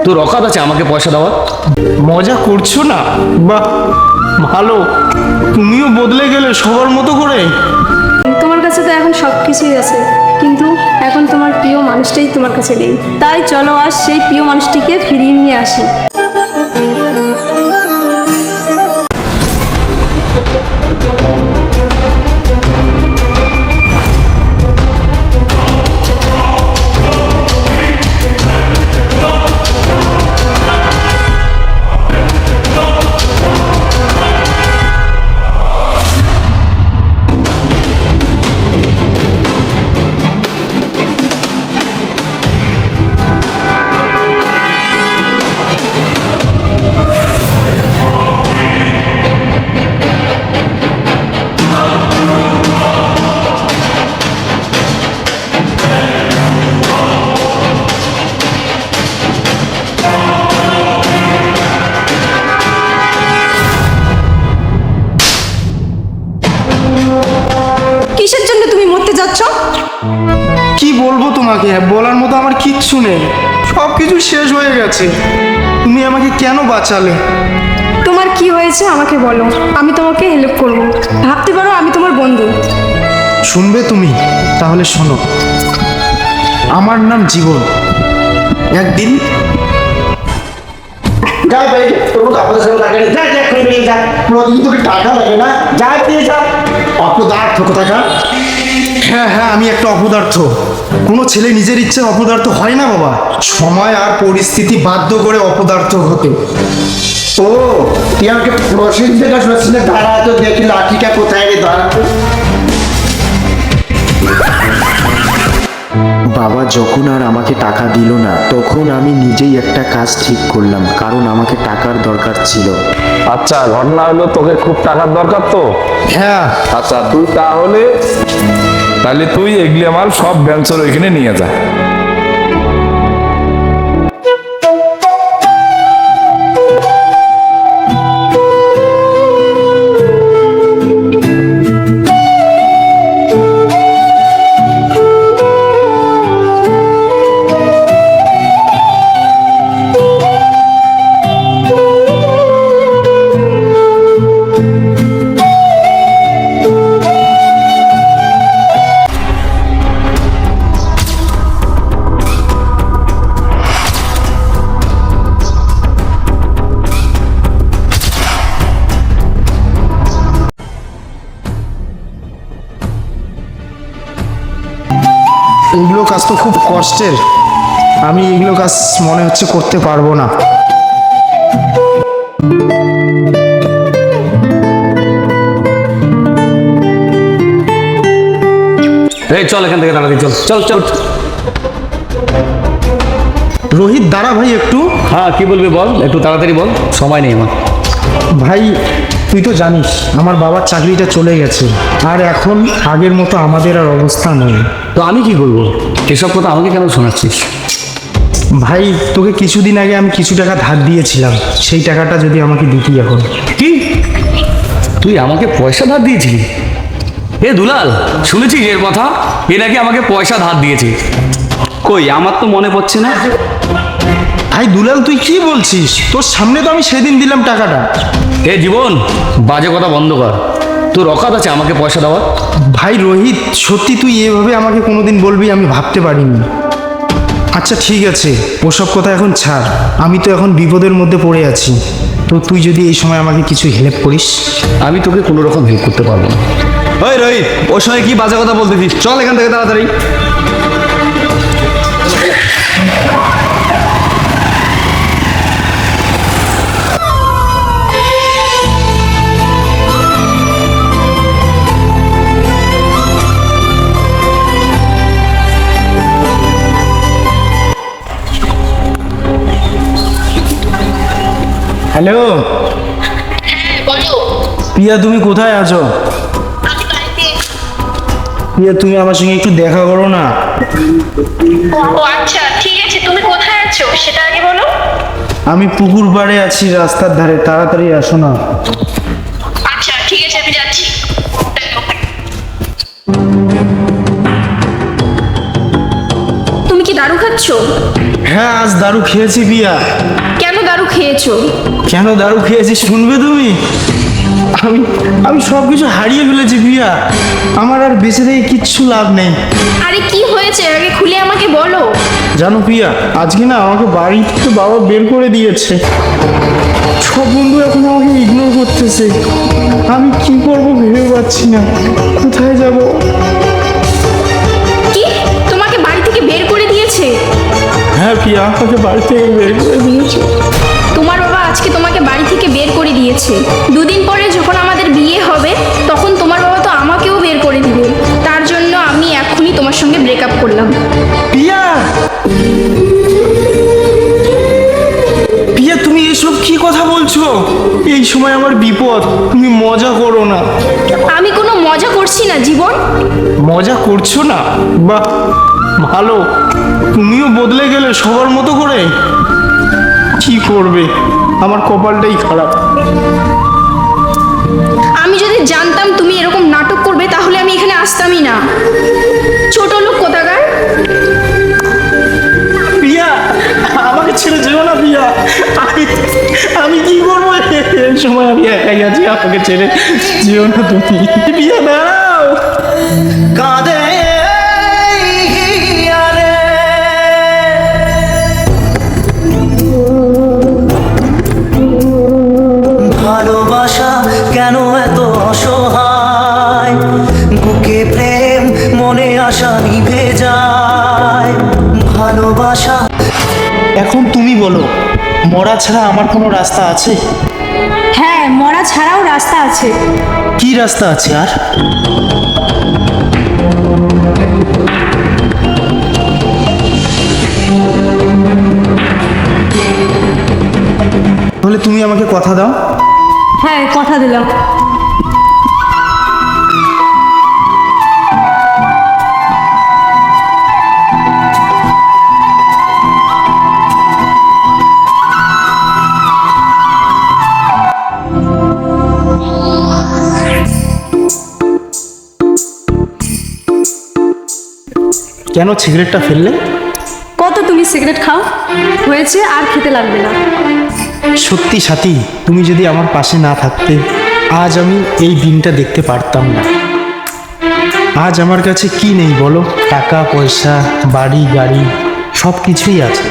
তোর অকাত আছে আমাকে পয়সা দেওয়ার? মজা করছো না? বাহ, ভালো। তুমিও বদলে গেলে সবার মতো করে। তোমার কাছে তো এখন সব কিছুই আছে, কিন্তু এখন তোমার প্রিয় মানুষটাই তোমার কাছে নেই। তাই চলো আজ সেই প্রিয় মানুষটিকে ফিরিয়ে নিয়ে আসি। কিসের জন্য তুমি মরতে যাচ্ছ? কি বলবো তোমাকে, বলার মতো আমার কিচ্ছু নেই। সব কিছু শেষ হয়ে গেছে। তুমি আমাকে কেন বাঁচালে? তোমার কি হয়েছে আমাকে বলো, আমি তোমাকে হেল্প করব। ভাবতে পারো আমি তোমার বন্ধু। শুনবে তুমি? তাহলে শোনো। আমার নাম জীবন। একদিন যা ভাই, তোর আপনাদের সাথে লাগে না। যা যা করে নিয়ে যা। প্রতিদিন তোকে টাকা লাগে না, যা দিয়ে যা। অপদার্থ কোথাকার। হ্যাঁ হ্যাঁ, আমি একটা অপদার্থ। কোনো ছেলে নিজের ইচ্ছে অপদার্থ হয় না বাবা। সময় আর পরিস্থিতি বাধ্য করে অপদার্থ হতে। ও, তুই আমাকে প্রসেস যেটা শুনছিস না, দাঁড়া তো দেখি লাঠিটা কোথায় রে, দাঁড়া। বাবা যখন আর আমাকে টাকা দিল না, তখন আমি নিজেই একটা কাজ ঠিক করলাম, কারণ আমাকে টাকার দরকার ছিল। আচ্ছা, ঘটনা হলো তোকে খুব টাকার দরকার তো। হ্যাঁ, আচ্ছা, তাহলে তুই এগুলি আমার সব ব্যাংসর ওইখানে নিয়ে যা। এগুলো কাজ তো খুব কষ্টের। আমি এগুলো কাজ মনে হচ্ছে করতে পারবো না। এই চল এখান থেকে, তাড়াতাড়ি চল চল চল। রোহিত দাঁড়া ভাই একটু। হ্যাঁ, কি বলবি বল, একটু তাড়াতাড়ি বল, সময় নেই আমার। ভাই তুই তো জানিস আমার বাবার চাকরিটা চলে গেছে, আর এখন আগের মতো আমাদের আর অবস্থা নেই। তো আমি কি করবো? এসব কথা আমাকে কেন শোনাচ্ছিস? ভাই তোকে কিছুদিন আগে আমি কিছু টাকা ধার দিয়েছিলাম, সেই টাকাটা যদি আমাকে দিতি এখন। কি? তুই আমাকে পয়সা ধার দিয়েছিলি? এ দুলাল, শুনেছিস এর কথা? এ নাকি আমাকে পয়সা ধার দিয়েছে। কই, আমার তো মনে পড়ছে না। ভাই দুলাল তুই কি বলছিস? তোর সামনে তো আমি সেদিন দিলাম টাকাটা। এ জীবন, বাজে কথা বন্ধ কর। তোর অকাত আছে আমাকে পয়সা দেওয়ার? ভাই রোহিত, সত্যি তুই এভাবে আমাকে কোনোদিন বলবি আমি ভাবতে পারিনি। আচ্ছা ঠিক আছে, ওসব কথা এখন ছাড়। আমি তো এখন বিপদের মধ্যে পড়ে আছি, তো তুই যদি এই সময় আমাকে কিছু হেল্প করিস। আমি তোকে কোনো রকম হেল্প করতে পারবো না। ওই রোহিত, ওর সময় কি বাজে কথা বলতেছিস? চল এখান থেকে তাড়াতাড়ি। হ্যালো বলো। প্রিয়া, তুমি কোথায় আছো? আমি বাড়িতে। প্রিয়া, তুমি আমার সঙ্গে একটু দেখা করো না। ও আচ্ছা, ঠিক আছে, তুমি কোথায় আছো সেটা আগে বলো। আমি পুকুর পাড়ে আছি, রাস্তার ধারে, তাড়াতাড়ি আসো না। আচ্ছা ঠিক আছে, আমি যাচ্ছি। তুমি কি দারু খাচ্ছ? হ্যাঁ, আজ দারু খেয়েছি পিয়া। কেন দারু খেয়েছো? কেন দারু খেয়েছি শুনবে তুমি? আমি আমি সব কিছু হারিয়ে ফেলেছি পিয়া। আমার আর বেঁচে থেকে কিচ্ছু লাভ নেই। আরে কি হয়েছে আগে খুলে আমাকে বলো। জানো পিয়া, আজকে না আমাকে বাড়ি থেকে বাবা বের করে দিয়েছে। সব বন্ধু এখন আমাকে ইগনোর করতেছে। আমি কি করব ভেবে পাচ্ছি না, কোথায় যাব। কি, তোমাকে বাড়ি থেকে বের করে দিয়েছে? হ্যাঁ পিয়া, আমাকে বাড়ি থেকে বের করে দিয়েছে। তোমার বাবা আজকে তোমাকে বাড়ি থেকে বের করে দিয়েছে। দুদিন পরে যখন আমাদের বিয়ে হবে তখন তোমার বাবা তো আমাকেও বের করে দিবে। তার জন্য আমি এখনই তোমার সঙ্গে ব্রেকআপ করলাম। পিয়া, পিয়া তুমি এসব কি কথা বলছো? এই সময় আমার বিপদ, তুমি মজা করো না। আমি কোনো মজা করছি না জীবন। মজা করছো না? বাহ, ভালো। তুমিও বদলে গেলে সবার মতো করে। কি করবে, আমার কপালটাই খারাপ। আমি যদি জানতাম তুমি এরকম নাটক করবে তাহলে আমি এখানে আসতামই না। ছোট লোক কোথাকার। পিয়া, আমাকে ছেড়ে যেও না পিয়া। আমি কি করবো এই সময়? আমি একাই আছি, আমাকে ছেড়ে যেও না তুমি। পিয়া দাঁড়াও। কাঁদে হিয়ারে, ভালোবাসা কেন এত অসহায়, বুকে প্রেম মনে আশা নিভে যায়, ভালোবাসা। এখন তুমি বলো, মরা ছাড়া আমার কোনো রাস্তা আছে? হ্যাঁ, মরা ছাড়াও রাস্তা আছে। কি রাস্তা আছে আর? তাহলে তুমি আমাকে কথা দাও। হ্যাঁ, কথা দিলাম। কেন সিগারেটটা ফেললে? কত তুমি সিগারেট খাও, হয়েছে আর খেতে লাগবে না। সত্যি সাথী, তুমি যদি আমার পাশে না থাকতে আজ আমি এই দিনটা দেখতে পারতাম না। আজ আমার কাছে কি নেই বলো? টাকা পয়সা, বাড়ি গাড়ি সব কিছুই আছে,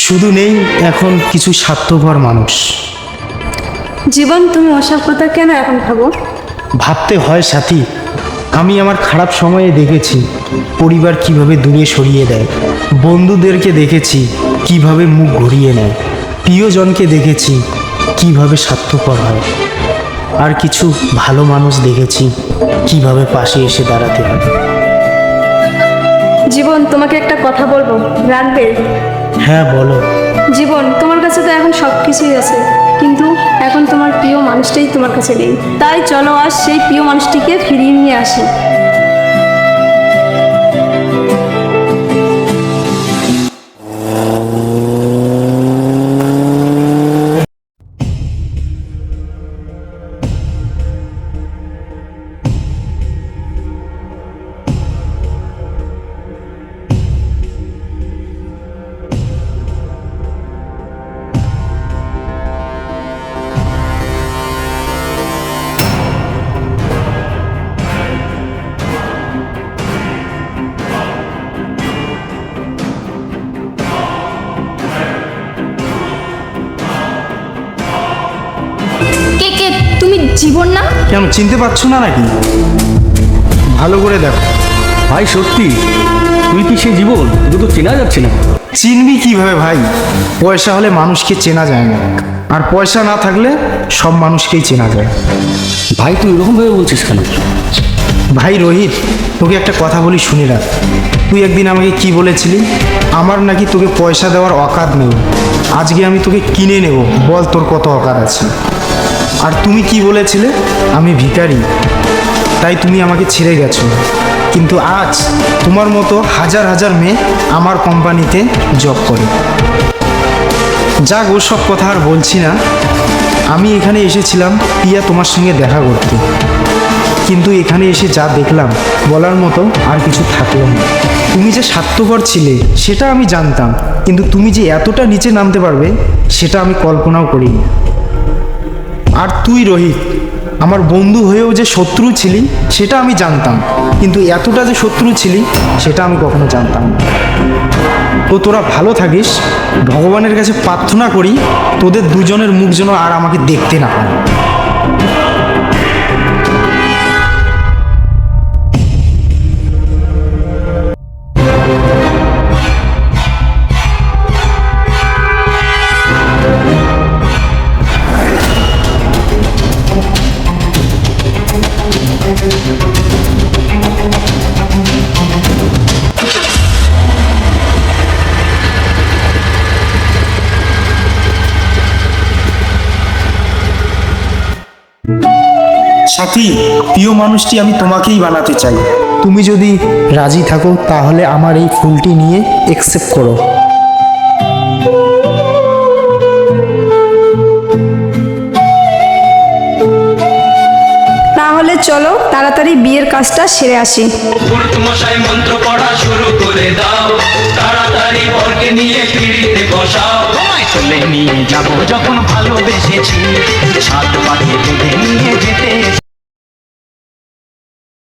শুধু নেই এখন কিছু স্বার্থপর মানুষ। জীবন, তুমি ওসব কথা কেন এখন ভাবো? ভাবতে হয় সাথী। আমি আমার খারাপ সময়ে দেখেছি পরিবার কিভাবে দূরে সরিয়ে দেয়, বন্ধুদেরকে দেখেছি কিভাবে মুখ ঘুরিয়ে নেয়, প্রিয়জনকে দেখেছি কিভাবে স্বার্থপর হয়, আর কিছু ভালো মানুষ দেখেছি কিভাবে পাশে এসে দাঁড়াতে হয়। জীবন, তোমাকে একটা কথা বলবো, রাখবে? হ্যাঁ বলো। জীবন, তোমার কাছে তো এখন সব কিছুই আছে, কিন্তু এখন তোমার প্রিয় মানুষটাই তোমার কাছে নেই। তাই চলো আজ সেই প্রিয় মানুষটিকে ফিরিয়ে নিয়ে আসি। কে কে তুমি? জীবন না? কেন চিনতে পারছো না নাকি? ভালো করে দেখো। ভাই সত্যি তুই কি সে জীবন? তোকে তো চেনা যাচ্ছে না। চিনবি কিভাবে ভাই? পয়সা হলে মানুষকে চেনা যায় না, আর পয়সা না থাকলে সব মানুষকেই চেনা যায়। ভাই তুই এরকম ভাবে বলছিস কেন? ভাই রোহিত, তোকে একটা কথা বলি শুনে রাখ। তুই একদিন আমাকে কি বলেছিলি? আমার নাকি তোকে পয়সা দেওয়ার অকাত নেই। আজকে আমি তোকে কিনে নেব, বল তোর কত অকাত আছে। আর তুমি কি বলেছিলে? আমি ভিখারি, তাই তুমি আমাকে ছেড়ে গেছো। কিন্তু আজ তোমার মতো হাজার হাজার মেয়ে আমার কোম্পানিতে জব করে। যাক, ওসব কথা আর বলছি না। আমি এখানে এসেছিলাম প্রিয়া তোমার সঙ্গে দেখা করতে। কিন্তু এখানে এসে যা দেখলাম বলার মতো আর কিছু থাকলো না। তুমি যে স্বার্থপর ছিলে সেটা আমি জানতাম, কিন্তু তুমি যে এতটা নিচে নামতে পারবে সেটা আমি কল্পনাও করিনি। আর তুই রোহিত, আমার বন্ধু হয়েও যে শত্রু ছিলি সেটা আমি জানতাম, কিন্তু এতটা যে শত্রু ছিলি সেটা আমি কখনো জানতাম না। তো তোরা ভালো থাকিস, ভগবানের কাছে প্রার্থনা করি তোদের দুজনের মুখ যেন আর আমাকে দেখতে না পায়। সাথী, প্রিয় মানুষটি আমি তোমাকেই বানাতে চাই। তুমি যদি রাজি থাকো তাহলে আমার এই ফুলটি নিয়ে অ্যাকসেপ্ট করো। তাহলে চলো তাড়াতাড়ি বিয়ের কাজটা সেরে আসি। মশাই মন্ত্র পড়া শুরু করে দাও, তাড়াতাড়ি বরকে নিয়ে পিড়িতে বসাও। তোমায় চলে নিয়ে যাবো যখন ভালোবেসেছি, সাত পাখি বেঁধে নিয়ে যেতে